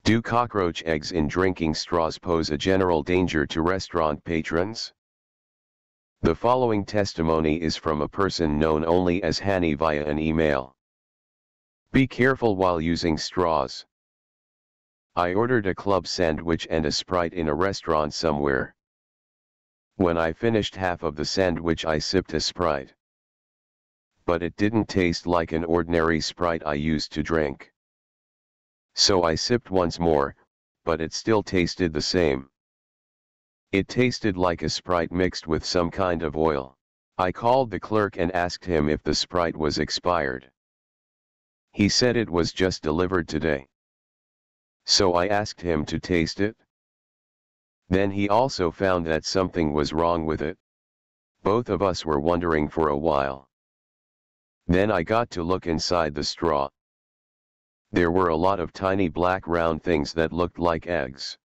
Do cockroach eggs in drinking straws pose a general danger to restaurant patrons? The following testimony is from a person known only as Hani via an email. Be careful while using straws. I ordered a club sandwich and a Sprite in a restaurant somewhere. When I finished half of the sandwich, I sipped a Sprite. But it didn't taste like an ordinary Sprite I used to drink. So I sipped once more, but it still tasted the same. It tasted like a Sprite mixed with some kind of oil. I called the clerk and asked him if the Sprite was expired. He said it was just delivered today. So I asked him to taste it. Then he also found that something was wrong with it. Both of us were wondering for a while. Then I got to look inside the straw. There were a lot of tiny black round things that looked like eggs.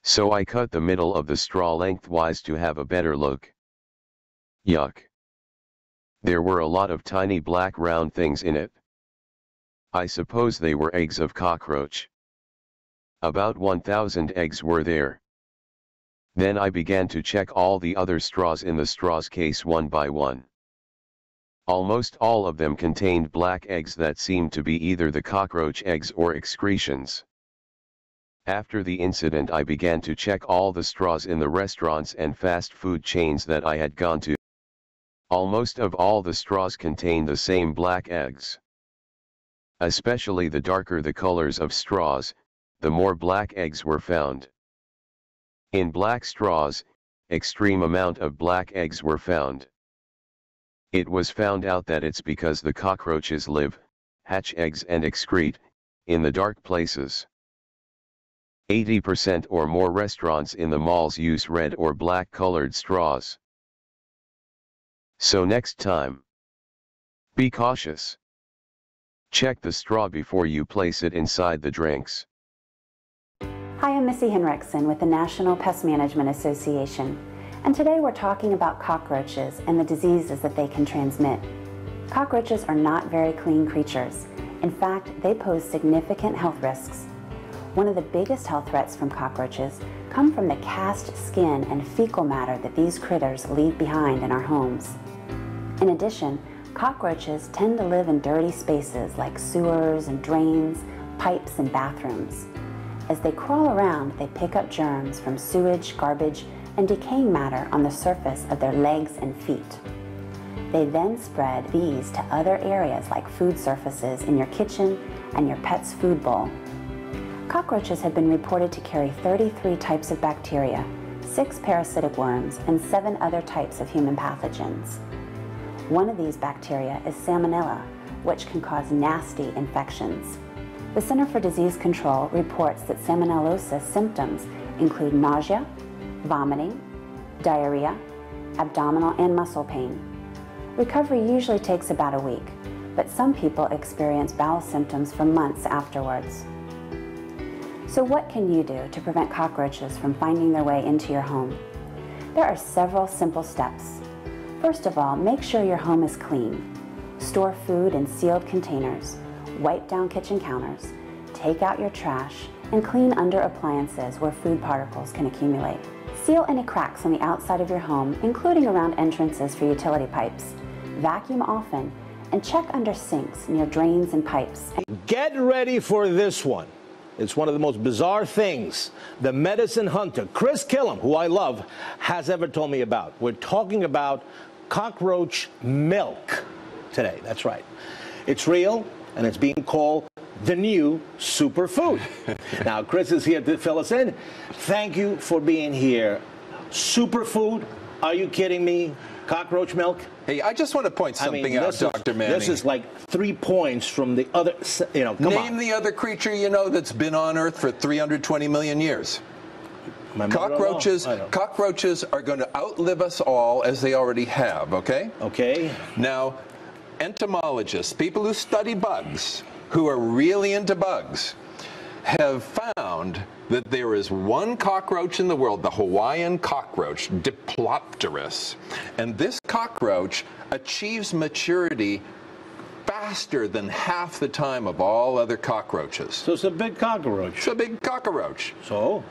So I cut the middle of the straw lengthwise to have a better look. Yuck. There were a lot of tiny black round things in it. I suppose they were eggs of cockroach. About 1,000 eggs were there. Then I began to check all the other straws in the straws case one by one. Almost all of them contained black eggs that seemed to be either the cockroach eggs or excretions. After the incident, I began to check all the straws in the restaurants and fast food chains that I had gone to. Almost of all the straws contained the same black eggs. Especially the darker the colors of straws, the more black eggs were found. In black straws, extreme amount of black eggs were found. It was found out that it's because the cockroaches live, hatch eggs and excrete, in the dark places. 80% or more restaurants in the malls use red or black colored straws. So next time, be cautious. Check the straw before you place it inside the drinks. Hi, I'm Missy Henriksen with the National Pest Management Association, and today we're talking about cockroaches and the diseases that they can transmit. Cockroaches are not very clean creatures. In fact, they pose significant health risks. One of the biggest health threats from cockroaches come from the cast skin and fecal matter that these critters leave behind in our homes. In addition, cockroaches tend to live in dirty spaces like sewers and drains, pipes, and bathrooms. As they crawl around, they pick up germs from sewage, garbage, and decaying matter on the surface of their legs and feet. They then spread these to other areas like food surfaces in your kitchen and your pet's food bowl. Cockroaches have been reported to carry 33 types of bacteria, 6 parasitic worms, and 7 other types of human pathogens. One of these bacteria is Salmonella, which can cause nasty infections. The Center for Disease Control reports that Salmonellosis symptoms include nausea, vomiting, diarrhea, abdominal and muscle pain. Recovery usually takes about a week, but some people experience bowel symptoms for months afterwards. So what can you do to prevent cockroaches from finding their way into your home? There are several simple steps. First of all, make sure your home is clean. Store food in sealed containers, wipe down kitchen counters, take out your trash, and clean under appliances where food particles can accumulate. Seal any cracks on the outside of your home, including around entrances for utility pipes. Vacuum often, and check under sinks near drains and pipes. Get ready for this one. It's one of the most bizarre things the medicine hunter, Chris Killam, who I love, has ever told me about. We're talking about cockroach milk today. That's right. It's real, and it's being called the new superfood. Now, Chris is here to fill us in. Thank you for being here. Superfood? Are you kidding me? Cockroach milk? Hey, I just want to point something out, Dr. Manning. This is like 3 points from the other, come on. Name the other creature you know that's been on Earth for 320 million years. Cockroaches are going to outlive us all, as they already have, okay? Okay. Now, entomologists, people who study bugs, who are really into bugs, have found that there is one cockroach in the world, the Hawaiian cockroach, Diplopterus, and this cockroach achieves maturity faster than half the time of all other cockroaches. So it's a big cockroach. It's a big cockroach. So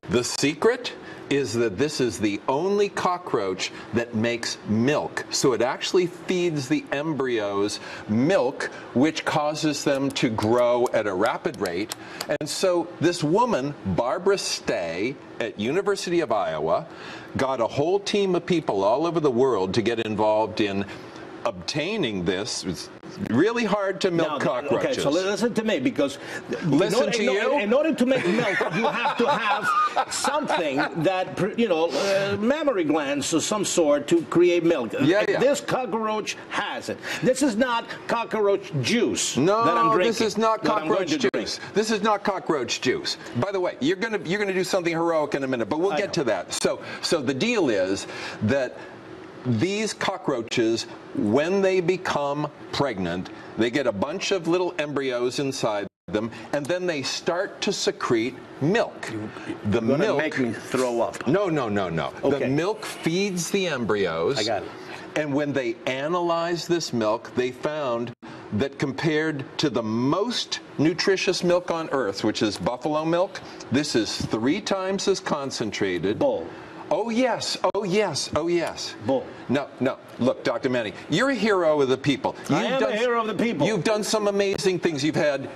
The secret is that this is the only cockroach that makes milk. So it actually feeds the embryos milk, which causes them to grow at a rapid rate. And so this woman, Barbara Stay, at University of Iowa, got a whole team of people all over the world to get involved in obtaining this. It's really hard to milk cockroaches. Okay, so listen to me, because in order to make milk, you have to have something that, you know, mammary glands of some sort to create milk. This cockroach has it. This is not cockroach juice that I'm drinking. This is not cockroach juice. This is not cockroach juice. By the way, you're gonna do something heroic in a minute, but we'll get to that. So the deal is that these cockroaches, when they become pregnant, they get a bunch of little embryos inside them, and then they start to secrete milk. The milk gonna make me throw up. No. Okay. The milk feeds the embryos. I got it. And when they analyzed this milk, they found that compared to the most nutritious milk on earth, which is buffalo milk, this is 3 times as concentrated. Bull. Oh yes, oh yes, oh yes. Bull. No. Look, Dr. Manny, you're a hero of the people. I am a hero of the people. You've done some amazing things. You've had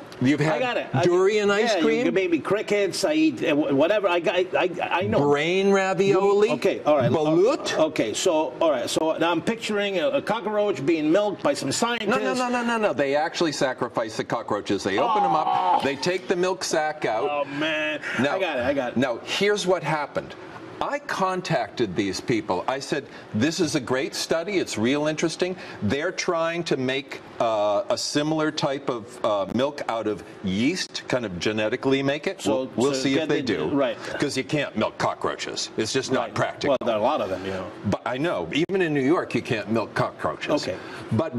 durian ice cream. You gave me crickets. I eat whatever. I know. Brain ravioli. Okay, all right. Balut. Okay, so all right. So now I'm picturing a cockroach being milked by some scientists. No. They actually sacrifice the cockroaches. They open them up. They take the milk sac out. Oh man. Now, I got it. Now, here's what happened. I contacted these people. I said, this is a great study. It's real interesting. They're trying to make a similar type of milk out of yeast, kind of genetically make it. So we'll see if they do. Right. Because you can't milk cockroaches. It's just not practical. Well, there are a lot of them, you know. But I know. Even in New York, you can't milk cockroaches. Okay. But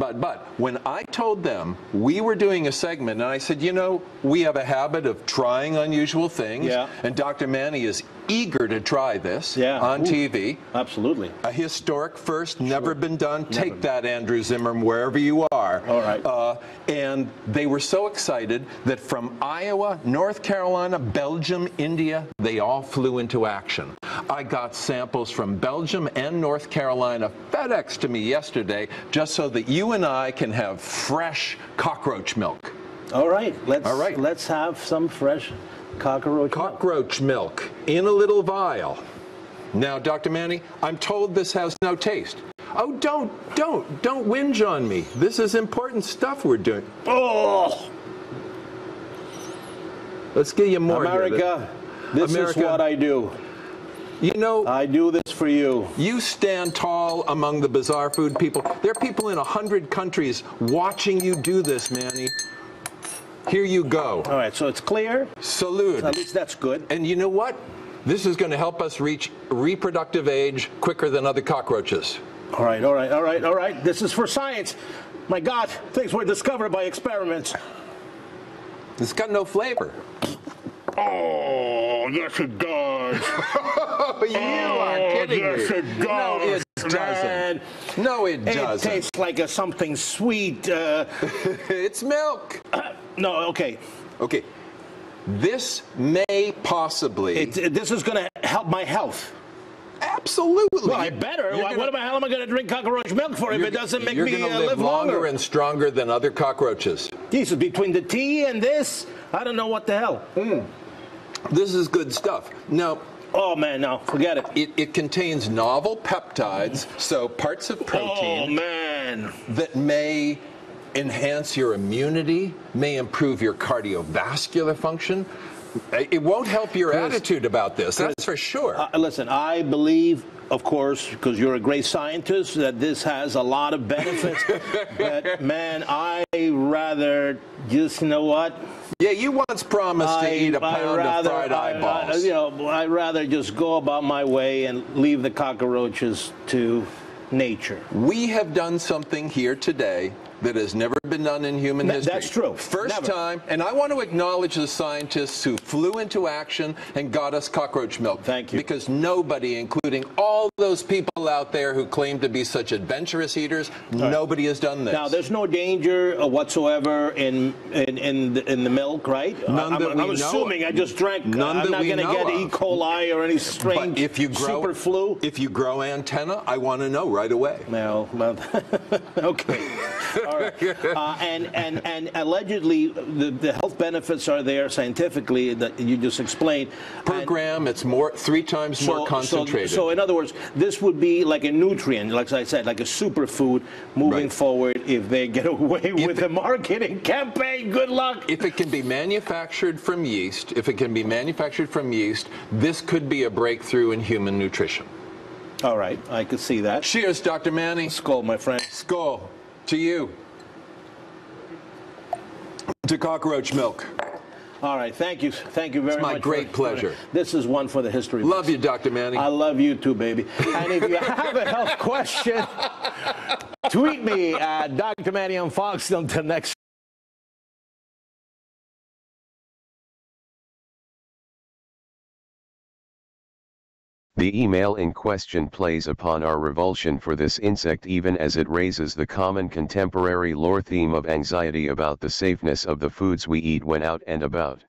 when I told them we were doing a segment, and I said, you know, we have a habit of trying unusual things. Yeah. And Dr. Manny is eager to try this on TV. Absolutely. A historic first, never been done. Take that, Andrew Zimmern, wherever you are. All right. And they were so excited that from Iowa, North Carolina, Belgium, India, they all flew into action. I got samples from Belgium and North Carolina FedEx to me yesterday, just so that you and I can have fresh cockroach milk. All right. Let's have some fresh cockroach milk in a little vial. Now, Dr. Manny, I'm told this has no taste. Oh, don't whinge on me. This is important stuff we're doing. Oh! Let's get you more. America, this is what I do. You know, I do this for you. You stand tall among the bizarre food people. There are people in 100 countries watching you do this, Manny. Here you go. All right, so it's clear. Salute. At least that's good. And you know what? This is going to help us reach reproductive age quicker than other cockroaches. All right. This is for science. My God, things were discovered by experiments. It's got no flavor. Oh, yes it does. You are kidding me. Yes it does. No, it doesn't. No, it doesn't. It tastes like something sweet. It's milk. No, okay. Okay. This may possibly... This is going to help my health. Absolutely. Well, I better. What the hell am I going to drink cockroach milk for if it doesn't make me live longer and stronger than other cockroaches? Jesus, between the tea and this, I don't know what the hell. This is good stuff. Now... Oh, man, no, forget it. It contains novel peptides, so parts of protein that may enhance your immunity, may improve your cardiovascular function. It won't help your attitude about this, that's for sure. Listen, I believe, of course, because you're a great scientist, that this has a lot of benefits. But, man, I rather just, you know what? Yeah, you once promised to eat a pound of fried eyeballs. I'd rather just go about my way and leave the cockroaches to nature. We have done something here today that has never been done in human history. That's true. First Never. time, and I want to acknowledge the scientists who flew into action and got us cockroach milk. Thank you. Because nobody, including all those people out there who claim to be such adventurous eaters, nobody has done this. Now, there's no danger whatsoever in the milk, right? I'm assuming. I just drank. None I'm that not we going to know get of. E. coli or any strange But if you grow, super flu. If you grow antenna, I want to know right away. Well, okay. All right. And allegedly, the health benefits are there scientifically that you just explained. Per gram, it's 3 times more concentrated. So in other words, this would be like a nutrient, like I said, like a superfood moving forward if they get away with the marketing campaign. Good luck. If it can be manufactured from yeast, this could be a breakthrough in human nutrition. All right, I could see that. Cheers, Dr. Manny. Skull, my friend. Skull. To you. To cockroach milk. All right, thank you very much. It's my great pleasure. This is one for the history books. Love you, Dr. Manny. I love you too, baby. And if you have a health question, tweet me at Dr. Manny on Fox. Until next. The email in question plays upon our revulsion for this insect even as it raises the common contemporary lore theme of anxiety about the safeness of the foods we eat when out and about.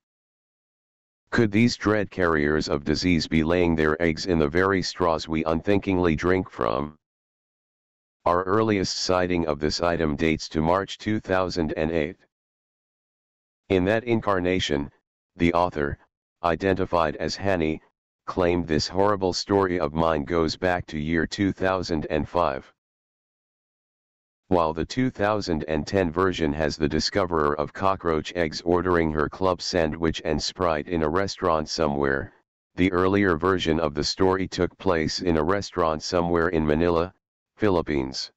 Could these dread carriers of disease be laying their eggs in the very straws we unthinkingly drink from? Our earliest sighting of this item dates to March 2008. In that incarnation, the author, identified as Hanny, claimed this horrible story of mine goes back to year 2005. While the 2010 version has the discoverer of cockroach eggs ordering her club sandwich and Sprite in a restaurant somewhere, the earlier version of the story took place in a restaurant somewhere in Manila, Philippines.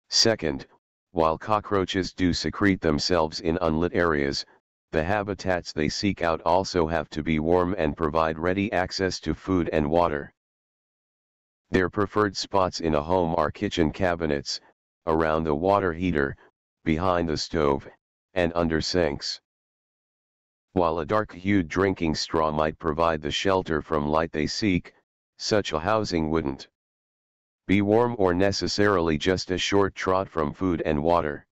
Second, while cockroaches do secrete themselves in unlit areas, the habitats they seek out also have to be warm and provide ready access to food and water. Their preferred spots in a home are kitchen cabinets, around the water heater, behind the stove, and under sinks. While a dark-hued drinking straw might provide the shelter from light they seek, such a housing wouldn't be warm or necessarily just a short trot from food and water.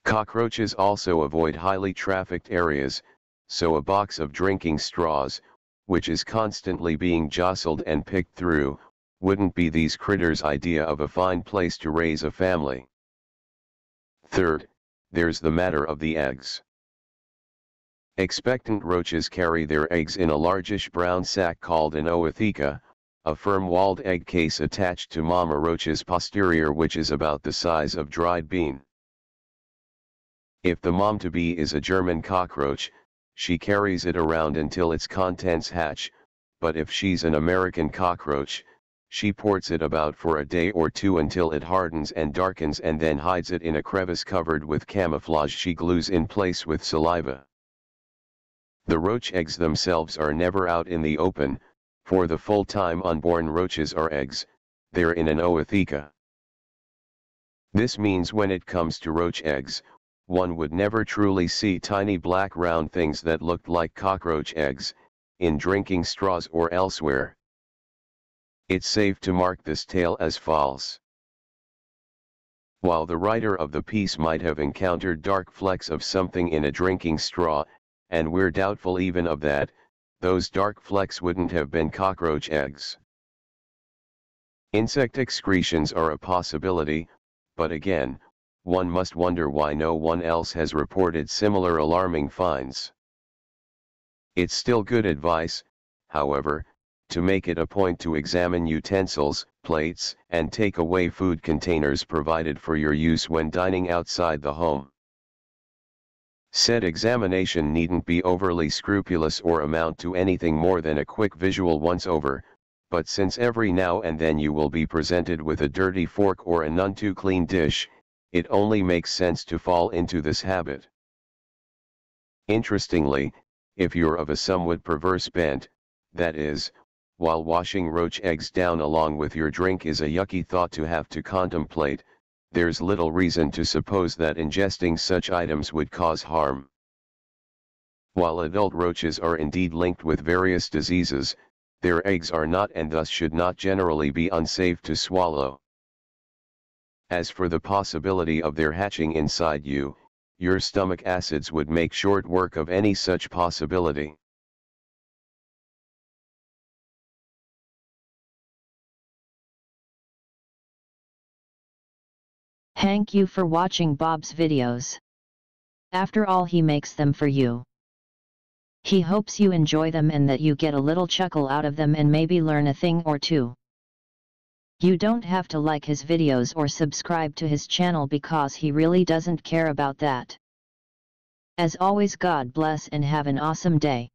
Cockroaches also avoid highly trafficked areas, so a box of drinking straws, which is constantly being jostled and picked through, wouldn't be these critters' idea of a fine place to raise a family. Third, there's the matter of the eggs. Expectant roaches carry their eggs in a largish brown sac called an ootheca, a firm-walled egg case attached to mama roach's posterior which is about the size of dried bean. If the mom-to-be is a German cockroach, she carries it around until its contents hatch, but if she's an American cockroach, she ports it about for a day or two until it hardens and darkens and then hides it in a crevice covered with camouflage she glues in place with saliva. The roach eggs themselves are never out in the open, for the full-time unborn roaches are eggs, they're in an ootheca. This means when it comes to roach eggs, one would never truly see tiny black round things that looked like cockroach eggs, in drinking straws or elsewhere. It's safe to mark this tale as false. While the writer of the piece might have encountered dark flecks of something in a drinking straw, and we're doubtful even of that, those dark flecks wouldn't have been cockroach eggs. Insect excretions are a possibility, but again, one must wonder why no one else has reported similar alarming finds. It's still good advice, however, to make it a point to examine utensils, plates, and take-away food containers provided for your use when dining outside the home. Said examination needn't be overly scrupulous or amount to anything more than a quick visual once-over, but since every now and then you will be presented with a dirty fork or a none-too-clean dish, it only makes sense to fall into this habit. Interestingly, if you're of a somewhat perverse bent, that is, while washing roach eggs down along with your drink is a yucky thought to have to contemplate, there's little reason to suppose that ingesting such items would cause harm. While adult roaches are indeed linked with various diseases, their eggs are not and thus should not generally be unsafe to swallow. As for the possibility of their hatching inside you, your stomach acids would make short work of any such possibility. Thank you for watching Bob's videos. After all, he makes them for you. He hopes you enjoy them and that you get a little chuckle out of them and maybe learn a thing or two. You don't have to like his videos or subscribe to his channel because he really doesn't care about that. As always, God bless and have an awesome day.